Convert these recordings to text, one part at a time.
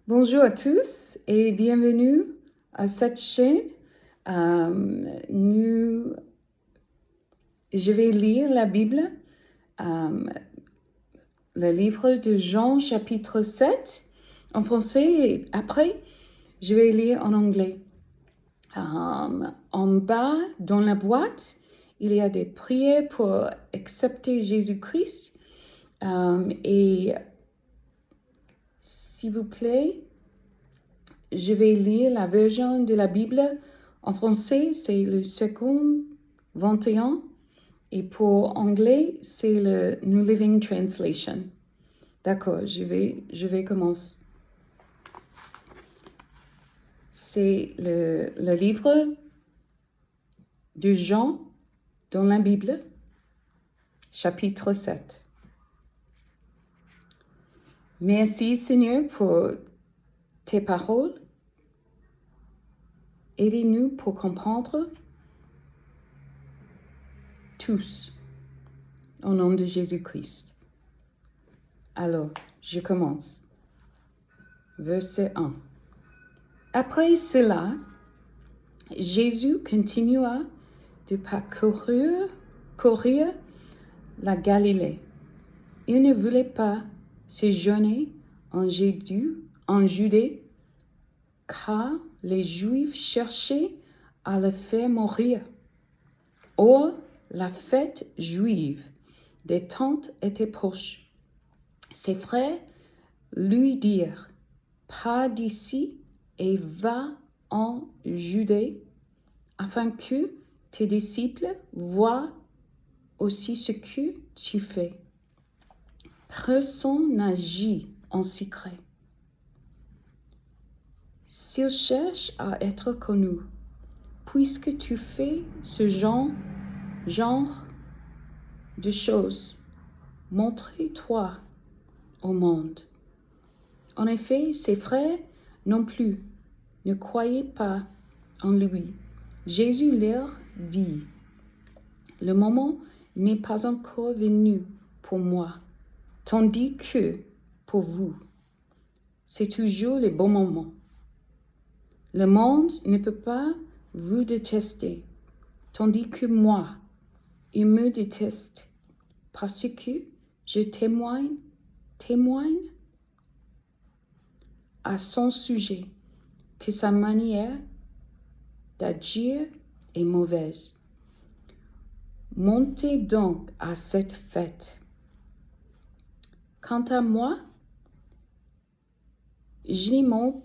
Bonjour à tous et bienvenue à cette chaîne. Je vais lire la Bible, le livre de Jean chapitre 7 en français et après je vais lire en anglais. En bas dans la boîte, il y a des prières pour accepter Jésus-Christ et s'il vous plaît, je vais lire la version de la Bible en français, c'est le second 21. Et pour anglais, c'est le New Living Translation. D'accord, je vais commencer. C'est le livre de Jean dans la Bible, chapitre 7. Merci Seigneur pour tes paroles. Aidez-nous pour comprendre tous au nom de Jésus-Christ. Alors, je commence. Verset 1. Après cela, Jésus continua de parcourir la Galilée. Il ne voulait pas séjourner en Judée, car les Juifs cherchaient à le faire mourir. Or, la fête juive des Tentes était proche. Ses frères lui dirent, « Pars d'ici et va en Judée, afin que tes disciples voient aussi ce que tu fais. Personne n'agit en secret. S'ils cherchent à être connus, puisque tu fais ce genre de choses, montre-toi au monde. » En effet, ses frères non plus ne croyaient pas en lui. Jésus leur dit, « Le moment n'est pas encore venu pour moi, tandis que pour vous, c'est toujours le bon moment. Le monde ne peut pas vous détester, tandis que moi, il me déteste, parce que je témoigne à son sujet que sa manière d'agir est mauvaise. Montez donc à cette fête. Quant à moi, je n'y monte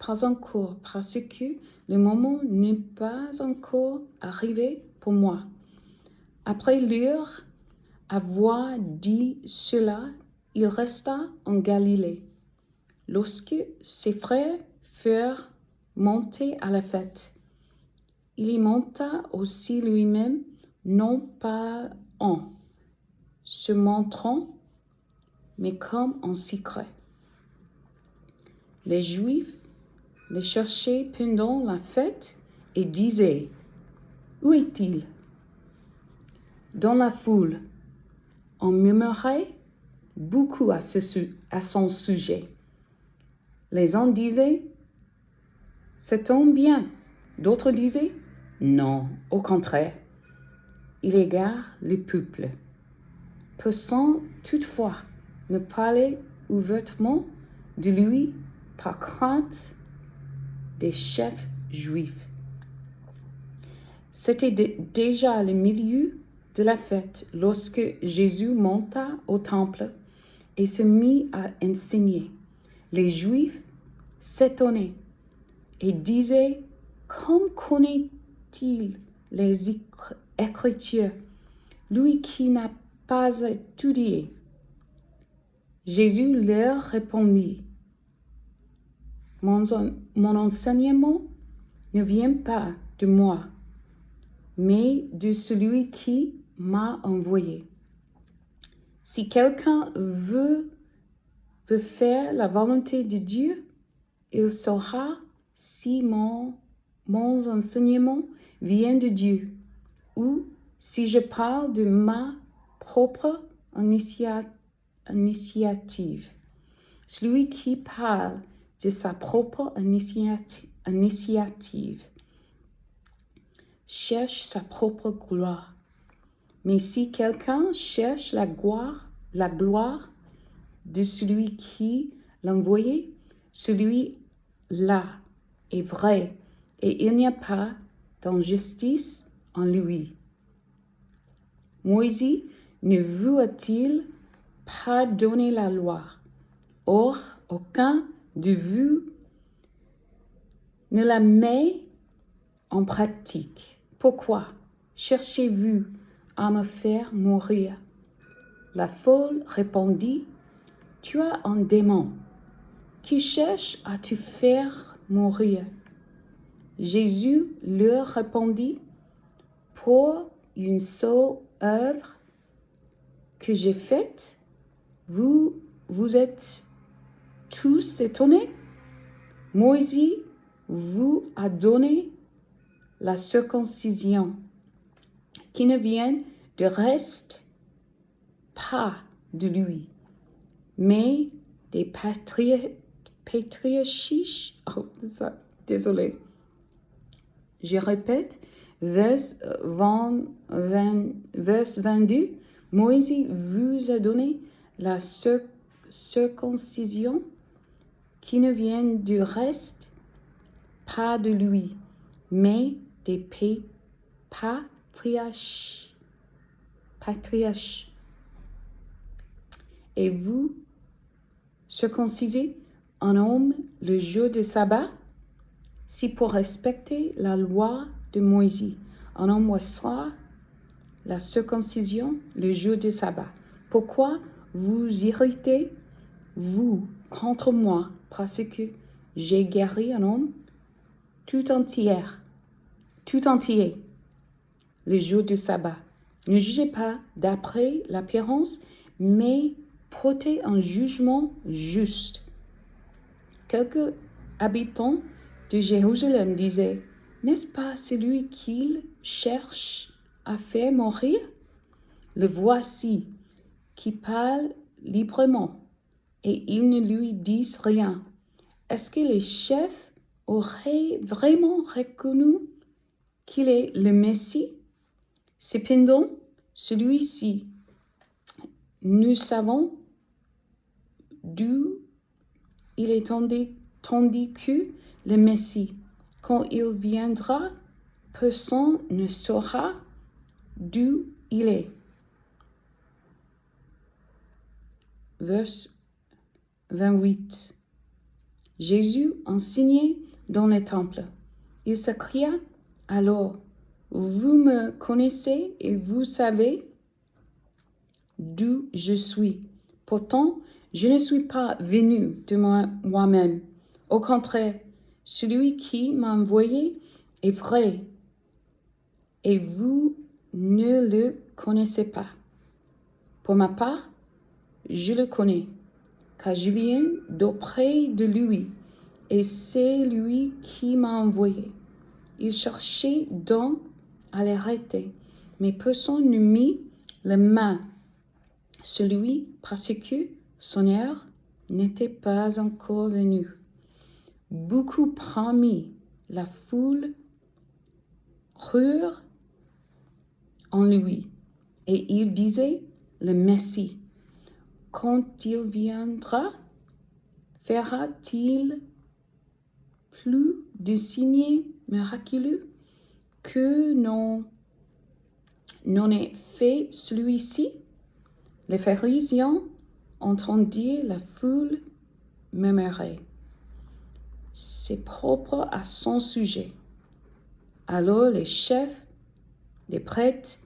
pas encore parce que le moment n'est pas encore arrivé pour moi. » Après leur avoir dit cela, il resta en Galilée. Lorsque ses frères furent montés à la fête, il y monta aussi lui-même, non pas en se montrant, mais comme en secret. Les Juifs le cherchaient pendant la fête et disaient, « Où est-il » Dans la foule, on murmurait beaucoup à son sujet. Les uns disaient, « C'est un bien ». D'autres disaient, « Non, au contraire, il égare le peuple. » Personne toutefois ne parlait ouvertement de lui par crainte des chefs juifs. C'était déjà le milieu de la fête lorsque Jésus monta au temple et se mit à enseigner. Les Juifs s'étonnaient et disaient, « Comment connaît-il les Écritures, lui qui n'a pas étudié ?» Jésus leur répondit, « Mon enseignement ne vient pas de moi, mais de celui qui m'a envoyé. Si quelqu'un veut faire la volonté de Dieu, il saura si mon enseignement vient de Dieu ou si je parle de ma propre initiative. Celui qui parle de sa propre initiative cherche sa propre gloire. Mais si quelqu'un cherche la gloire de celui qui l'a envoyé, celui-là est vrai et il n'y a pas d'injustice en lui. Moïse ne vous a-t-il pas donné la loi? Or, aucun de vous ne la met en pratique. Pourquoi cherchez-vous à me faire mourir? La foule répondit, tu as un démon qui cherche à te faire mourir. Jésus leur répondit, pour une seule œuvre que j'ai faite, vous êtes tous étonnés? Moïse vous a donné la circoncision, qui ne vient de reste pas de lui, mais des patriarches. Désolé. Je répète, verse 22, Moïse vous a donné la circoncision qui ne vient du reste pas de lui, mais des patriarches. Et vous circoncisez un homme le jour du sabbat, si pour respecter la loi de Moïse, un homme reçoit la circoncision le jour du sabbat. Pourquoi vous irritez, vous, contre moi, parce que j'ai guéri un homme tout entier, le jour du sabbat? Ne jugez pas d'après l'apparence, mais portez un jugement juste. Quelques habitants de Jérusalem disaient, n'est-ce pas celui qu'il cherche à faire mourir? Le voici qui parle librement et ils ne lui disent rien. Est-ce que les chefs auraient vraiment reconnu qu'il est le Messie? Cependant, celui-ci, nous savons d'où il est tandis que le Messie, quand il viendra, personne ne saura d'où il est. Verset 28. Jésus enseignait dans le temple. Il s'écria alors, vous me connaissez et vous savez d'où je suis. Pourtant, je ne suis pas venu de moi-même. Au contraire, celui qui m'a envoyé est vrai et vous ne le connaissez pas. Pour ma part, je le connais, car je viens d'auprès de lui et c'est lui qui m'a envoyé. Il cherchait donc à l'arrêter, mais personne ne mit la main sur lui parce que son heure n'était pas encore venue. Beaucoup parmi la foule crurent en lui et ils disaient, le Messie, quand il viendra, fera-t-il plus de signes miraculeux que n'en est fait celui-ci? Les pharisiens entendirent la foule murmurer. C'est propre à son sujet. Alors les chefs des prêtres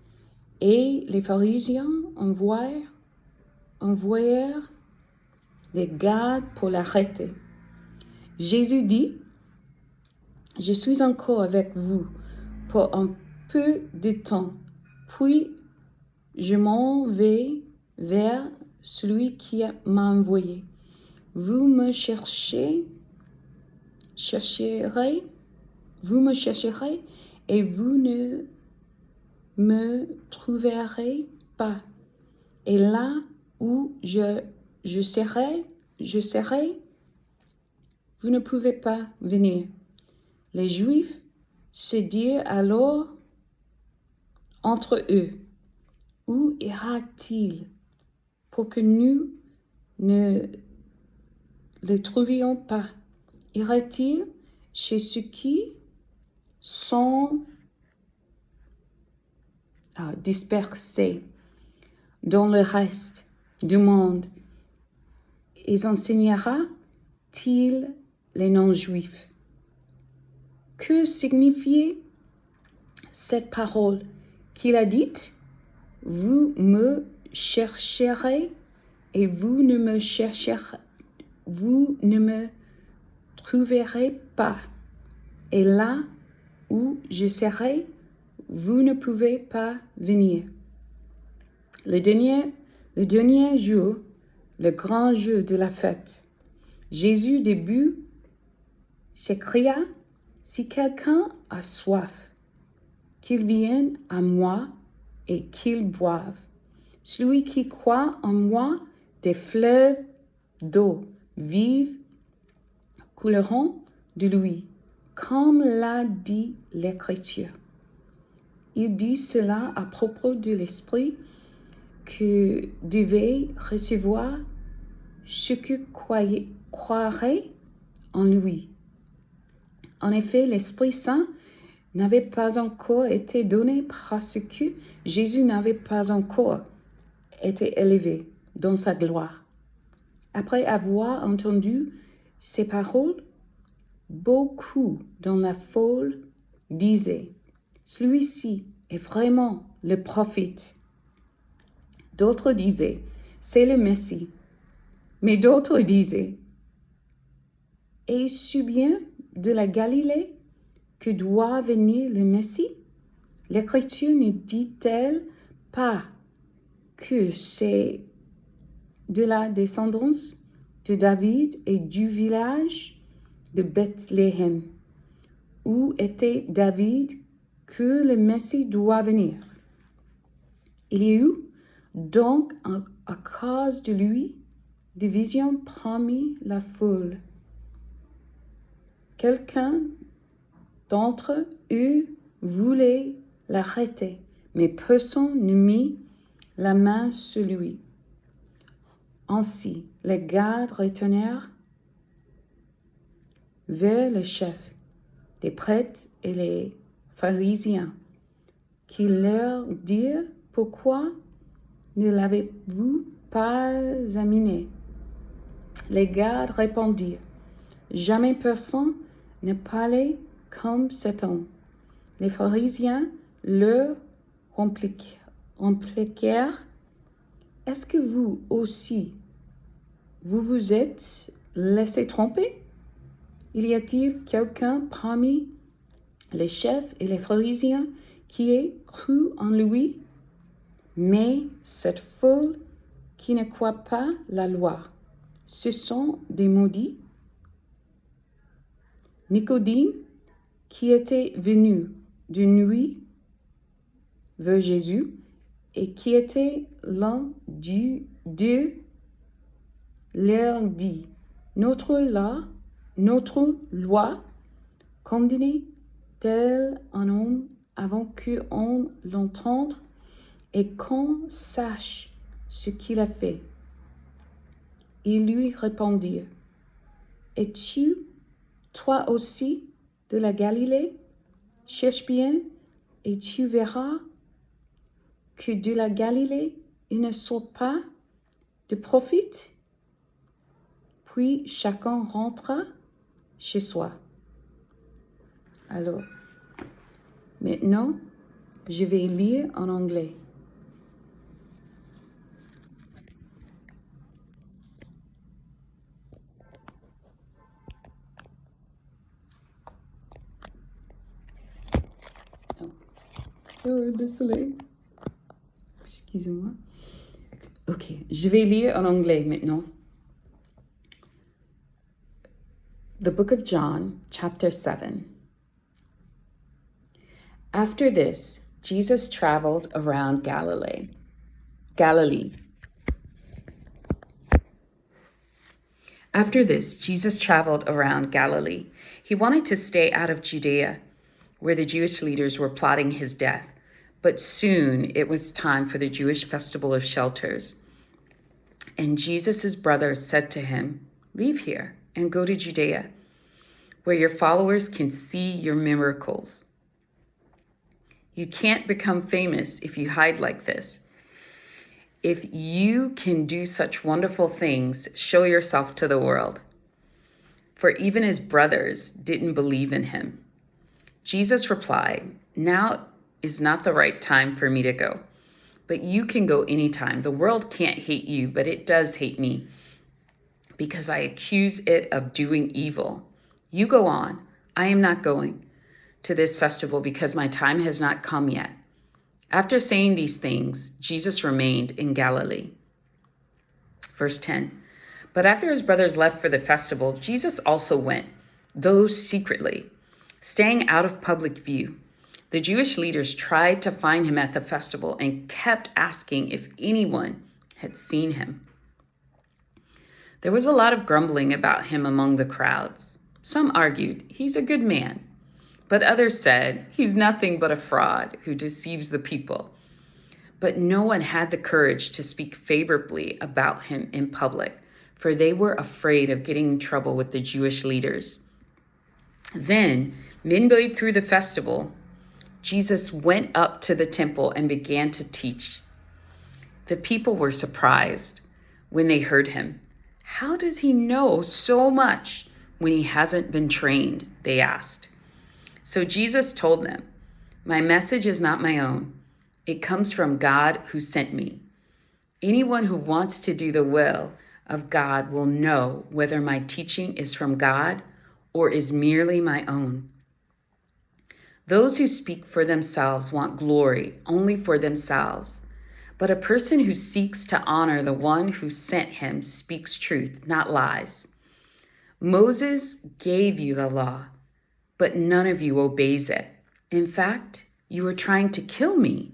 et les pharisiens envoyèrent des gardes pour l'arrêter. Jésus dit, je suis encore avec vous pour un peu de temps, puis je m'en vais vers celui qui m'a envoyé. Vous me chercherez et vous ne me trouverez pas. Et là où je serai, je serai, vous ne pouvez pas venir. Les Juifs se dirent alors entre eux, où ira-t-il pour que nous ne le trouvions pas? Ira-t-il chez ceux qui sont dispersés dans le reste du monde? Et enseignera-t-il les non-juifs? Que signifiait cette parole qu'il a dite? Vous me chercherez et vous ne me trouverez pas. Et là où je serai, vous ne pouvez pas venir. Le dernier jour, le grand jour de la fête, Jésus début s'écria, si quelqu'un a soif, qu'il vienne à moi et qu'il boive. Celui qui croit en moi, des fleuves d'eau vive couleront de lui, comme l'a dit l'Écriture. Il dit cela à propos de l'Esprit que devait recevoir ceux qui croiraient en lui. En effet, l'Esprit Saint n'avait pas encore été donné parce que Jésus n'avait pas encore été élevé dans sa gloire. Après avoir entendu ces paroles, beaucoup dans la foule disaient, celui-ci est vraiment le prophète. D'autres disaient, c'est le Messie. Mais d'autres disaient, est-ce bien de la Galilée que doit venir le Messie? L'Écriture ne dit-elle pas que c'est de la descendance de David et du village de Bethléem, où était David, que le Messie doit venir? Il y eut donc, à cause de lui, division parmi la foule. Quelqu'un d'entre eux voulait l'arrêter, mais personne ne mit la main sur lui. Ainsi, les gardes retournèrent vers le chef des prêtres et les pharisiens, qui leur dirent, pourquoi ne l'avez-vous pas amené? Les gardes répondirent, jamais personne ne parlait comme cet homme. Les pharisiens leur répliquèrent, est-ce que vous aussi, vous vous êtes laissé tromper? Y a-t-il quelqu'un parmi les chefs et les pharisiens qui ait cru en lui? Mais cette foule qui ne croit pas la loi, ce sont des maudits. Nicodème, qui était venu de nuit vers Jésus et qui était l'un d'eux, leur dit, notre loi condamne-t-elle un homme avant qu'on l'entende et qu'on sache ce qu'il a fait? Ils lui répondirent, es-tu toi aussi de la Galilée? Cherche bien et tu verras que de la Galilée il ne sort pas de prophète. Puis chacun rentra chez soi. Alors, maintenant, je vais lire en anglais. Oh, désolé. Excusez-moi. Ok, je vais lire en anglais maintenant. The book of John, chapter 7. After this, Jesus traveled around Galilee. After this, Jesus traveled around Galilee. He wanted to stay out of Judea, where the Jewish leaders were plotting his death. But soon it was time for the Jewish festival of shelters. And Jesus' brothers said to him, "Leave here and go to Judea, where your followers can see your miracles. You can't become famous if you hide like this. If you can do such wonderful things, show yourself to the world." For even his brothers didn't believe in him. Jesus replied, "Now is not the right time for me to go, but you can go anytime. The world can't hate you, but it does hate me, because I accuse it of doing evil. You go on. I am not going to this festival because my time has not come yet." After saying these things, Jesus remained in Galilee. Verse 10, but after his brothers left for the festival, Jesus also went, though secretly, staying out of public view. The Jewish leaders tried to find him at the festival and kept asking if anyone had seen him. There was a lot of grumbling about him among the crowds. Some argued, "He's a good man." But others said, "He's nothing but a fraud who deceives the people." But no one had the courage to speak favorably about him in public, for they were afraid of getting in trouble with the Jewish leaders. Then, midway through the festival, Jesus went up to the temple and began to teach. The people were surprised when they heard him. "How does he know so much when he hasn't been trained?" they asked. So Jesus told them, "My message is not my own. It comes from God who sent me. Anyone who wants to do the will of God will know whether my teaching is from God or is merely my own. Those who speak for themselves want glory only for themselves, but a person who seeks to honor the one who sent him speaks truth, not lies. Moses gave you the law, but none of you obeys it. In fact, you are trying to kill me."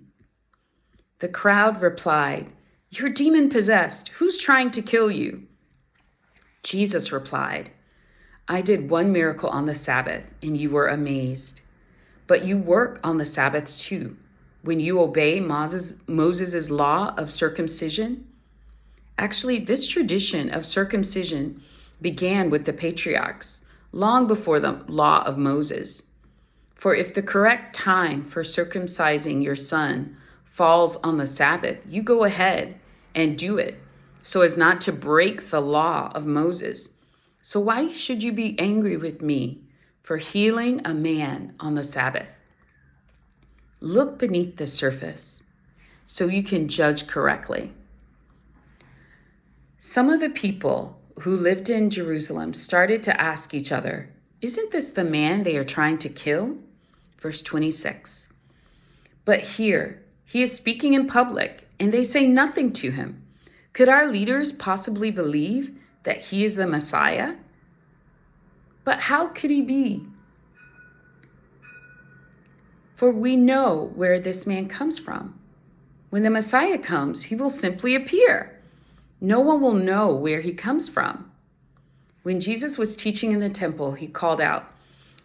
The crowd replied, "You're demon-possessed. Who's trying to kill you?" Jesus replied, "I did one miracle on the Sabbath, and you were amazed. But you work on the Sabbath too, when you obey Moses' law of circumcision. Actually, this tradition of circumcision began with the patriarchs, long before the law of Moses. For if the correct time for circumcising your son falls on the Sabbath, you go ahead and do it, so as not to break the law of Moses. So why should you be angry with me for healing a man on the Sabbath? Look beneath the surface, so you can judge correctly." Some of the people who lived in Jerusalem started to ask each other, "Isn't this the man they are trying to kill?" Verse 26. But here, he is speaking in public, and they say nothing to him. Could our leaders possibly believe that he is the Messiah? But how could he be? For we know where this man comes from. When the Messiah comes, he will simply appear. No one will know where he comes from. When Jesus was teaching in the temple, he called out,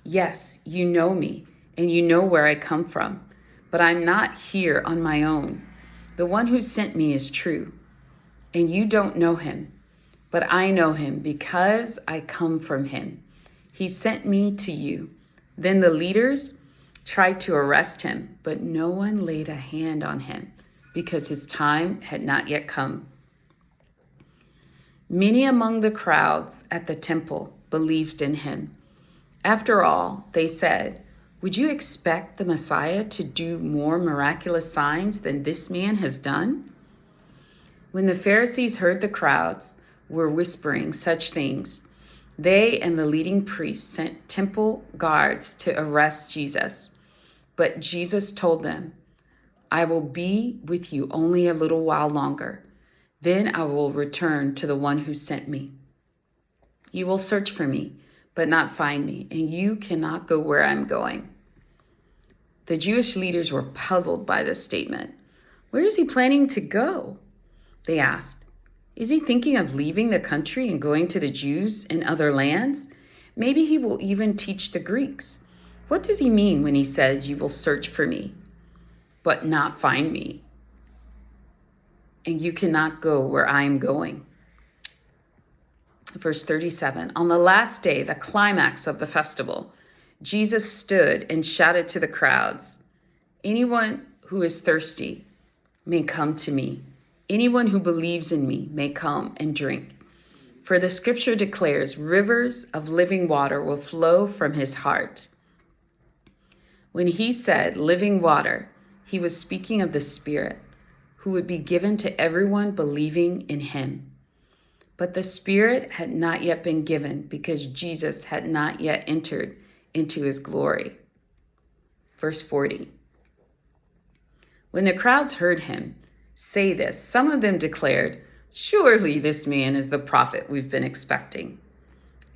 "Yes, you know me, and you know where I come from, but I'm not here on my own. The one who sent me is true, and you don't know him, but I know him because I come from him. He sent me to you." Then the leaders tried to arrest him, but no one laid a hand on him because his time had not yet come. Many among the crowds at the temple believed in him. After all, they said, "Would you expect the Messiah to do more miraculous signs than this man has done?" When the Pharisees heard the crowds were whispering such things, they and the leading priests sent temple guards to arrest Jesus. But Jesus told them, "I will be with you only a little while longer. Then I will return to the one who sent me. You will search for me, but not find me, and you cannot go where I'm going." The Jewish leaders were puzzled by this statement. "Where is he planning to go?" they asked. Is he thinking of leaving the country and going to the Jews in other lands? Maybe he will even teach the Greeks. What does he mean when he says, "You will search for me, but not find me, and you cannot go where I am going"? Verse 37, on the last day, the climax of the festival, Jesus stood and shouted to the crowds, "Anyone who is thirsty may come to me. Anyone who believes in me may come and drink. For the scripture declares rivers of living water will flow from his heart." When he said living water, he was speaking of the Spirit, who would be given to everyone believing in him. But the Spirit had not yet been given because Jesus had not yet entered into his glory. Verse 40. When the crowds heard him say this, some of them declared, "Surely this man is the prophet we've been expecting."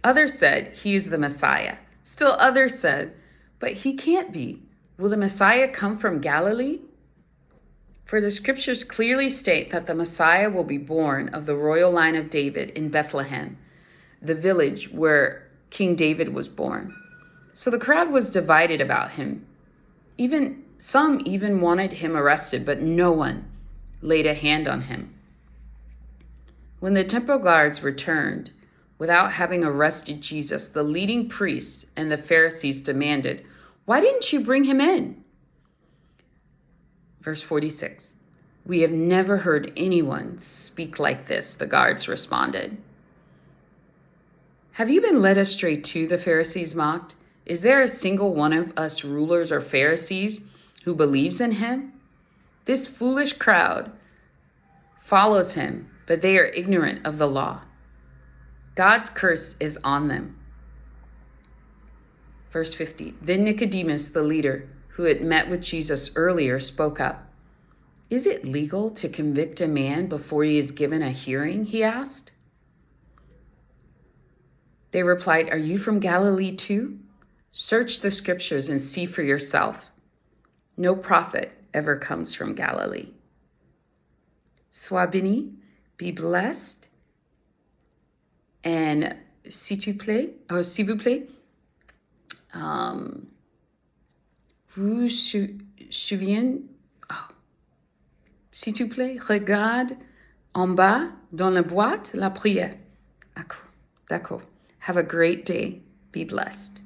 Others said, "He is the Messiah." Still others said, "But he can't be. Will the Messiah come from Galilee?" For the scriptures clearly state that the Messiah will be born of the royal line of David in Bethlehem, the village where King David was born. So the crowd was divided about him. Some even wanted him arrested, but no one laid a hand on him. When the temple guards returned, without having arrested Jesus, the leading priests and the Pharisees demanded, "Why didn't you bring him in?" Verse 46, "We have never heard anyone speak like this," the guards responded. "Have you been led astray too?" the Pharisees mocked. "Is there a single one of us rulers or Pharisees who believes in him? This foolish crowd follows him, but they are ignorant of the law. God's curse is on them." Verse 50, then Nicodemus, the leader, who had met with Jesus earlier, spoke up. "Is it legal to convict a man before he is given a hearing?" he asked. They replied, "Are you from Galilee too? Search the scriptures and see for yourself. No prophet ever comes from Galilee." Sois béni, be blessed, and s'il vous plaît, vous souvenez, s'il te plaît, regarde en bas dans la boîte la prière. D'accord. Have a great day. Be blessed.